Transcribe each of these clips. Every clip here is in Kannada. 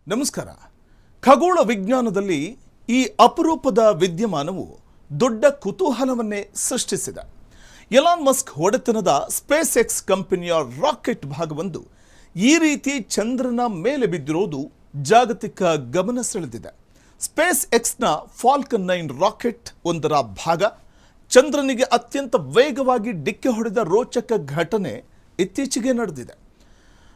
ನಮಸ್ಕಾರ. ಖಗೋಳ ವಿಜ್ಞಾನದಲ್ಲಿ ಈ ಅಪರೂಪದ ವಿದ್ಯಮಾನವು ದೊಡ್ಡ ಕುತೂಹಲವನ್ನೇ ಸೃಷ್ಟಿಸಿದೆ. ಎಲಾನ್ ಮಸ್ಕ್ ಹೊಡೆತನದ ಸ್ಪೇಸ್ ಎಕ್ಸ್ ಕಂಪನಿಯ ರಾಕೆಟ್ ಭಾಗವೊಂದು ಈ ರೀತಿ ಚಂದ್ರನ ಮೇಲೆ ಬಿದ್ದಿರುವುದು ಜಾಗತಿಕ ಗಮನ ಸೆಳೆದಿದೆ. ಸ್ಪೇಸ್ ಎಕ್ಸ್ನ ಫಾಲ್ಕನ್ 9 ರಾಕೆಟ್ ಒಂದರ ಭಾಗ ಚಂದ್ರನಿಗೆ ಅತ್ಯಂತ ವೇಗವಾಗಿ ಡಿಕ್ಕಿ ಹೊಡೆದ ರೋಚಕ ಘಟನೆ ಇತ್ತೀಚೆಗೆ ನಡೆದಿದೆ.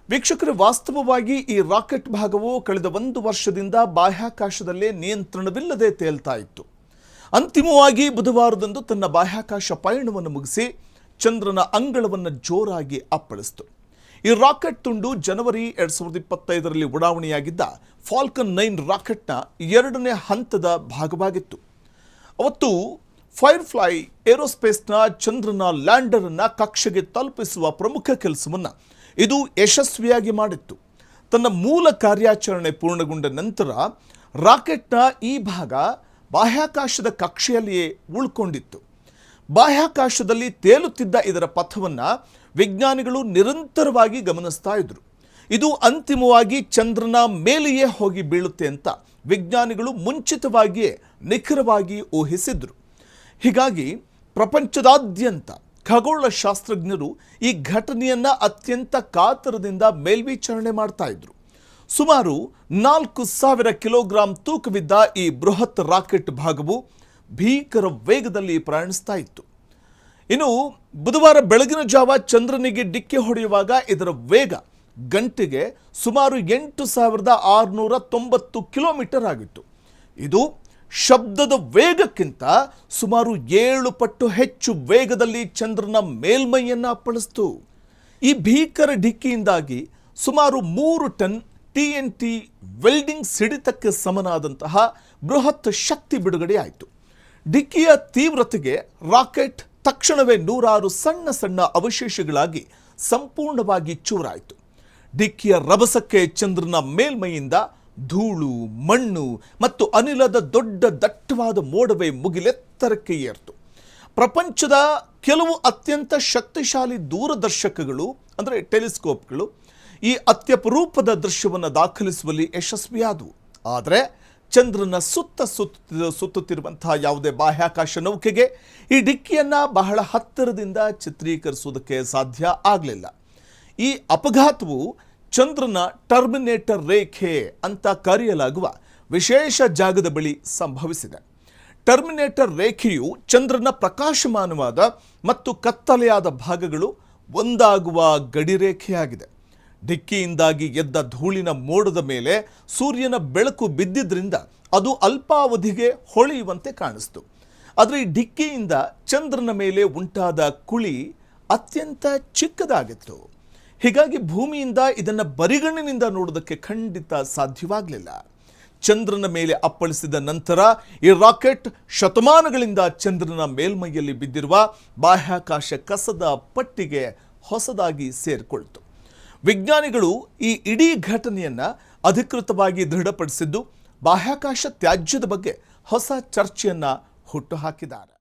ವೀಕ್ಷಕರು, ವಾಸ್ತವವಾಗಿ ಈ ರಾಕೆಟ್ ಭಾಗವು ಕಳೆದ 1 ವರ್ಷದಿಂದ ಬಾಹ್ಯಾಕಾಶದಲ್ಲೇ ನಿಯಂತ್ರಣವಿಲ್ಲದೆ ತೇಲ್ತಾ ಇತ್ತು. ಅಂತಿಮವಾಗಿ ಬುಧವಾರದಂದು ತನ್ನ ಬಾಹ್ಯಾಕಾಶ ಪಯಣವನ್ನು ಮುಗಿಸಿ ಚಂದ್ರನ ಅಂಗಳವನ್ನು ಜೋರಾಗಿ ಅಪ್ಪಳಿಸಿತು. ಈ ರಾಕೆಟ್ ತುಂಡು ಜನವರಿ 2025ರಲ್ಲಿ ಉಡಾವಣೆಯಾಗಿದ್ದ ಫಾಲ್ಕನ್ 9 ರಾಕೆಟ್ನ 2ನೇ ಹಂತದ ಭಾಗವಾಗಿತ್ತು. ಅವತ್ತು ಫೈರ್ಫ್ಲೈ ಏರೋಸ್ಪೇಸ್ನ ಚಂದ್ರನ ಲ್ಯಾಂಡರ್ ಅನ್ನು ಕಕ್ಷೆಗೆ ತಲುಪಿಸುವ ಪ್ರಮುಖ ಕೆಲಸವನ್ನು ಇದು ಯಶಸ್ವಿಯಾಗಿ ಮಾಡಿತ್ತು. ತನ್ನ ಮೂಲ ಕಾರ್ಯಾಚರಣೆ ಪೂರ್ಣಗೊಂಡ ನಂತರ ರಾಕೆಟ್ನ ಈ ಭಾಗ ಬಾಹ್ಯಾಕಾಶದ ಕಕ್ಷೆಯಲ್ಲಿಯೇ ಉಳ್ಕೊಂಡಿತ್ತು. ಬಾಹ್ಯಾಕಾಶದಲ್ಲಿ ತೇಲುತ್ತಿದ್ದ ಇದರ ಪಥವನ್ನು ವಿಜ್ಞಾನಿಗಳು ನಿರಂತರವಾಗಿ ಗಮನಿಸ್ತಾ ಇದ್ರು. ಇದು ಅಂತಿಮವಾಗಿ ಚಂದ್ರನ ಮೇಲೆಯೇ ಹೋಗಿ ಬೀಳುತ್ತೆ ಅಂತ ವಿಜ್ಞಾನಿಗಳು ಮುಂಚಿತವಾಗಿಯೇ ನಿಖರವಾಗಿ ಊಹಿಸಿದ್ರು. ಹೀಗಾಗಿ ಪ್ರಪಂಚದಾದ್ಯಂತ ಖಗೋಳ ಶಾಸ್ತ್ರಜ್ಞರು ಈ ಘಟನೆಯನ್ನು ಅತ್ಯಂತ ಕಾತರದಿಂದ ಮೇಲ್ವಿಚಾರಣೆ ಮಾಡ್ತಾ ಇದ್ರು. ಸುಮಾರು 4000 ಕಿಲೋಗ್ರಾಂ ತೂಕವಿದ್ದ ಈ ಬೃಹತ್ ರಾಕೆಟ್ ಭಾಗವು ಭೀಕರ ವೇಗದಲ್ಲಿ ಪ್ರಯಾಣಿಸ್ತಾ ಇತ್ತು. ಇನ್ನು ಬುಧವಾರ ಬೆಳಗಿನ ಜಾವ ಚಂದ್ರನಿಗೆ ಡಿಕ್ಕಿ ಹೊಡೆಯುವಾಗ ಇದರ ವೇಗ ಗಂಟೆಗೆ ಸುಮಾರು 8690 ಕಿಲೋಮೀಟರ್ ಆಗಿತ್ತು. ಇದು ಶಬ್ದದ ವೇಗಕ್ಕಿಂತ ಸುಮಾರು 7 ಪಟ್ಟು ಹೆಚ್ಚು ವೇಗದಲ್ಲಿ ಚಂದ್ರನ ಮೇಲ್ಮೈಯನ್ನು ಅಪ್ಪಳಿಸಿತು. ಈ ಭೀಕರ ಡಿಕ್ಕಿಯಿಂದಾಗಿ ಸುಮಾರು 3 ಟನ್ TNT ವೆಲ್ಡಿಂಗ್ ಸಿಡಿತಕ್ಕೆ ಸಮನಾದಂತಹ ಬೃಹತ್ ಶಕ್ತಿ ಬಿಡುಗಡೆಯಾಯಿತು. ಡಿಕ್ಕಿಯ ತೀವ್ರತೆಗೆ ರಾಕೆಟ್ ತಕ್ಷಣವೇ 106 ಸಣ್ಣ ಸಣ್ಣ ಅವಶೇಷಗಳಾಗಿ ಸಂಪೂರ್ಣವಾಗಿ ಚೂರಾಯಿತು. ಡಿಕ್ಕಿಯ ರಭಸಕ್ಕೆ ಚಂದ್ರನ ಮೇಲ್ಮೈಯಿಂದ ಧೂಳು, ಮಣ್ಣು ಮತ್ತು ಅನಿಲದ ದೊಡ್ಡ ದಟ್ಟವಾದ ಮೋಡವೇ ಮುಗಿಲೆತ್ತರಕ್ಕೆ ಏರ್ತು. ಪ್ರಪಂಚದ ಕೆಲವು ಅತ್ಯಂತ ಶಕ್ತಿಶಾಲಿ ದೂರದರ್ಶಕಗಳು ಅಂದರೆ ಟೆಲಿಸ್ಕೋಪ್ಗಳು ಈ ಅತ್ಯಪರೂಪದ ದೃಶ್ಯವನ್ನು ದಾಖಲಿಸುವಲ್ಲಿ ಯಶಸ್ವಿಯಾದವು. ಆದರೆ ಚಂದ್ರನ ಸುತ್ತುತ್ತಿರುವಂತಹ ಯಾವುದೇ ಬಾಹ್ಯಾಕಾಶ ನೌಕೆಗೆ ಈ ಡಿಕ್ಕಿಯನ್ನು ಬಹಳ ಹತ್ತಿರದಿಂದ ಚಿತ್ರೀಕರಿಸುವುದಕ್ಕೆ ಸಾಧ್ಯ ಆಗಲಿಲ್ಲ. ಈ ಅಪಘಾತವು ಚಂದ್ರನ ಟರ್ಮಿನೇಟರ್ ರೇಖೆ ಅಂತ ಕರೆಯಲಾಗುವ ವಿಶೇಷ ಜಾಗದ ಬಳಿ ಸಂಭವಿಸಿದೆ. ಟರ್ಮಿನೇಟರ್ ರೇಖೆಯು ಚಂದ್ರನ ಪ್ರಕಾಶಮಾನವಾದ ಮತ್ತು ಕತ್ತಲೆಯಾದ ಭಾಗಗಳು ಒಂದಾಗುವ ಗಡಿರೇಖೆಯಾಗಿದೆ. ಡಿಕ್ಕಿಯಿಂದಾಗಿ ಎದ್ದ ಧೂಳಿನ ಮೋಡದ ಮೇಲೆ ಸೂರ್ಯನ ಬೆಳಕು ಬಿದ್ದಿದ್ದರಿಂದ ಅದು ಅಲ್ಪಾವಧಿಗೆ ಹೊಳೆಯುವಂತೆ ಕಾಣಿಸ್ತು. ಆದರೆ ಈ ಡಿಕ್ಕಿಯಿಂದ ಚಂದ್ರನ ಮೇಲೆ ಉಂಟಾದ ಕುಳಿ ಅತ್ಯಂತ ಚಿಕ್ಕದಾಗಿತ್ತು. ಹೀಗಾಗಿ ಭೂಮಿಯಿಂದ ಇದನ್ನು ಬರಿಗಣ್ಣಿನಿಂದ ನೋಡೋದಕ್ಕೆ ಖಂಡಿತ ಸಾಧ್ಯವಾಗಲಿಲ್ಲ. ಚಂದ್ರನ ಮೇಲೆ ಅಪ್ಪಳಿಸಿದ ನಂತರ ಈ ರಾಕೆಟ್ ಶತಮಾನಗಳಿಂದ ಚಂದ್ರನ ಮೇಲ್ಮೈಯಲ್ಲಿ ಬಿದ್ದಿರುವ ಬಾಹ್ಯಾಕಾಶ ಕಸದ ಪಟ್ಟಿಗೆ ಹೊಸದಾಗಿ ಸೇರಿಕೊಳ್ತು. ವಿಜ್ಞಾನಿಗಳು ಈ ಇಡೀ ಘಟನೆಯನ್ನು ಅಧಿಕೃತವಾಗಿ ದೃಢಪಡಿಸಿದ್ದು ಬಾಹ್ಯಾಕಾಶ ತ್ಯಾಜ್ಯದ ಬಗ್ಗೆ ಹೊಸ ಚರ್ಚೆಯನ್ನು ಹುಟ್ಟುಹಾಕಿದ್ದಾರೆ.